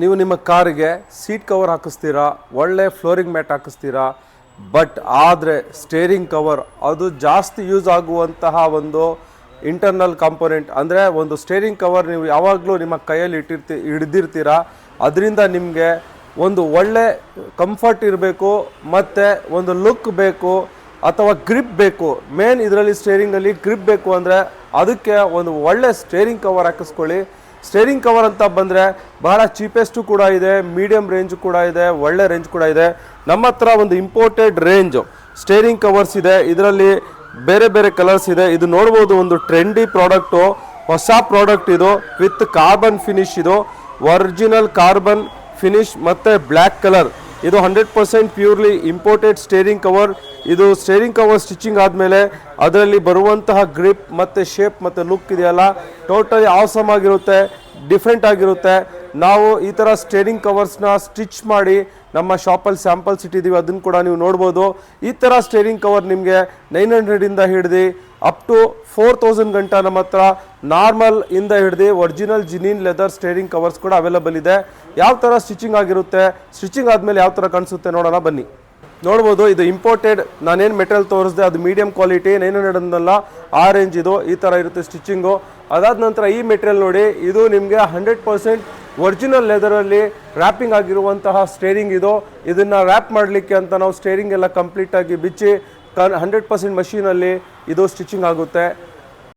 ನೀವು ನಿಮ್ಮ ಕಾರಿಗೆ ಸೀಟ್ ಕವರ್ ಹಾಕಿಸ್ತೀರಾ, ಒಳ್ಳೆ ಫ್ಲೋರಿಂಗ್ ಮ್ಯಾಟ್ ಹಾಕಿಸ್ತೀರಾ, ಬಟ್ ಆದರೆ ಸ್ಟೇರಿಂಗ್ ಕವರ್ ಅದು ಜಾಸ್ತಿ ಯೂಸ್ ಆಗುವಂತಹ ಒಂದು ಇಂಟರ್ನಲ್ ಕಾಂಪೊನೆಂಟ್. ಅಂದರೆ ಒಂದು ಸ್ಟೇರಿಂಗ್ ಕವರ್ ನೀವು ಯಾವಾಗಲೂ ನಿಮ್ಮ ಕೈಯಲ್ಲಿ ಹಿಡಿದಿರ್ತೀರಾ. ಅದರಿಂದ ನಿಮಗೆ ಒಂದು ಒಳ್ಳೆ ಕಂಫರ್ಟ್ ಇರಬೇಕು, ಮತ್ತು ಒಂದು ಲುಕ್ ಬೇಕು, ಅಥವಾ ಗ್ರಿಪ್ ಬೇಕು. ಮೇನ್ ಇದರಲ್ಲಿ ಸ್ಟೇರಿಂಗಲ್ಲಿ ಗ್ರಿಪ್ ಬೇಕು ಅಂದರೆ ಅದಕ್ಕೆ ಒಂದು ಒಳ್ಳೆ ಸ್ಟೇರಿಂಗ್ ಕವರ್ ಹಾಕಿಸ್ಕೊಳ್ಳಿ. ಸ್ಟೇರಿಂಗ್ ಕವರ್ ಅಂತ ಬಂದರೆ ಬಹಳ ಚೀಪೆಸ್ಟು ಕೂಡ ಇದೆ, ಮೀಡಿಯಮ್ ರೇಂಜ್ ಕೂಡ ಇದೆ, ಒಳ್ಳೆ ರೇಂಜ್ ಕೂಡ ಇದೆ. ನಮ್ಮ ಹತ್ರ ಒಂದು ಇಂಪೋರ್ಟೆಡ್ ರೇಂಜ್ ಸ್ಟೇರಿಂಗ್ ಕವರ್ಸ್ ಇದೆ. ಇದರಲ್ಲಿ ಬೇರೆ ಬೇರೆ ಕಲರ್ಸ್ ಇದೆ. ಇದು ನೋಡ್ಬೋದು, ಒಂದು ಟ್ರೆಂಡಿ ಪ್ರಾಡಕ್ಟು, ಹೊಸ ಪ್ರಾಡಕ್ಟ್ ಇದು, ವಿತ್ ಕಾರ್ಬನ್ ಫಿನಿಶ್. ಇದು ಒರಿಜಿನಲ್ ಕಾರ್ಬನ್ ಫಿನಿಶ್ ಮತ್ತು ಬ್ಲ್ಯಾಕ್ ಕಲರ್. ಇದು 100% ಪ್ಯೂರ್ಲಿ ಇಂಪೋರ್ಟೆಡ್ ಸ್ಟೇರಿಂಗ್ ಕವರ್. ಇದು ಸ್ಟೇರಿಂಗ್ ಕವರ್ ಸ್ಟಿಚಿಂಗ್ ಆದಮೇಲೆ ಅದರಲ್ಲಿ ಬರುವಂತಹ ಗ್ರಿಪ್ ಮತ್ತು ಶೇಪ್ ಮತ್ತು ಲುಕ್ ಇದೆಯಲ್ಲ, ಟೋಟಲಿ ಆಸಮ್ ಆಗಿರುತ್ತೆ, ಡಿಫ್ರೆಂಟ್ ಆಗಿರುತ್ತೆ. ನಾವು ಈ ಥರ ಸ್ಟೇರಿಂಗ್ ಕವರ್ಸ್ನ ಸ್ಟಿಚ್ ಮಾಡಿ ನಮ್ಮ ಶಾಪಲ್ಲಿ ಸ್ಯಾಂಪಲ್ಸ್ ಇಟ್ಟಿದ್ದೀವಿ, ಅದನ್ನು ಕೂಡ ನೀವು ನೋಡ್ಬೋದು. ಈ ಥರ ಸ್ಟೇರಿಂಗ್ ಕವರ್ ನಿಮಗೆ 900ಇಂದ ಹಿಡಿದು ಅಪ್ ಟು 4000 ಗಂಟ ನಮ್ಮ ಹತ್ರ ನಾರ್ಮಲ್ ಇಂದ ಹಿಡಿದು original genuine leather steering covers ಕೂಡ ಅವೈಲೇಬಲ್ ಇದೆ. ಯಾವ ಥರ ಸ್ಟಿಚಿಂಗ್ ಆಗಿರುತ್ತೆ, ಸ್ಟಿಚಿಂಗ್ ಆದಮೇಲೆ ಯಾವ ಥರ ಕಾಣಿಸುತ್ತೆ ನೋಡೋಣ ಬನ್ನಿ. ನೋಡ್ಬೋದು, ಇದು ಇಂಪೋರ್ಟೆಡ್. ನಾನೇನು ಮೆಟೀರಿಯಲ್ ತೋರಿಸಿದೆ ಅದು ಮೀಡಿಯಮ್ ಕ್ವಾಲಿಟಿ, 900 ಅಂದಲ್ಲ, ಆ ರೇಂಜ್ ಇದು. ಈ ಥರ ಇರುತ್ತೆ ಸ್ಟಿಚಿಂಗು. ಅದಾದ ನಂತರ ಈ ಮೆಟೀರಿಯಲ್ ನೋಡಿ, ಇದು ನಿಮಗೆ 100% ಒರಿಜಿನಲ್ ಲೆದರಲ್ಲಿ ರ್ಯಾಪಿಂಗ್ ಆಗಿರುವಂತಹ ಸ್ಟೇರಿಂಗ್ ಇದು. ಇದನ್ನು ರ್ಯಾಪ್ ಮಾಡಲಿಕ್ಕೆ ಅಂತ ನಾವು ಸ್ಟೇರಿಂಗ್ ಎಲ್ಲ ಕಂಪ್ಲೀಟಾಗಿ ಬಿಚ್ಚಿ 100% ಮಷೀನಲ್ಲಿ ಇದು ಸ್ಟಿಚಿಂಗ್ ಆಗುತ್ತೆ.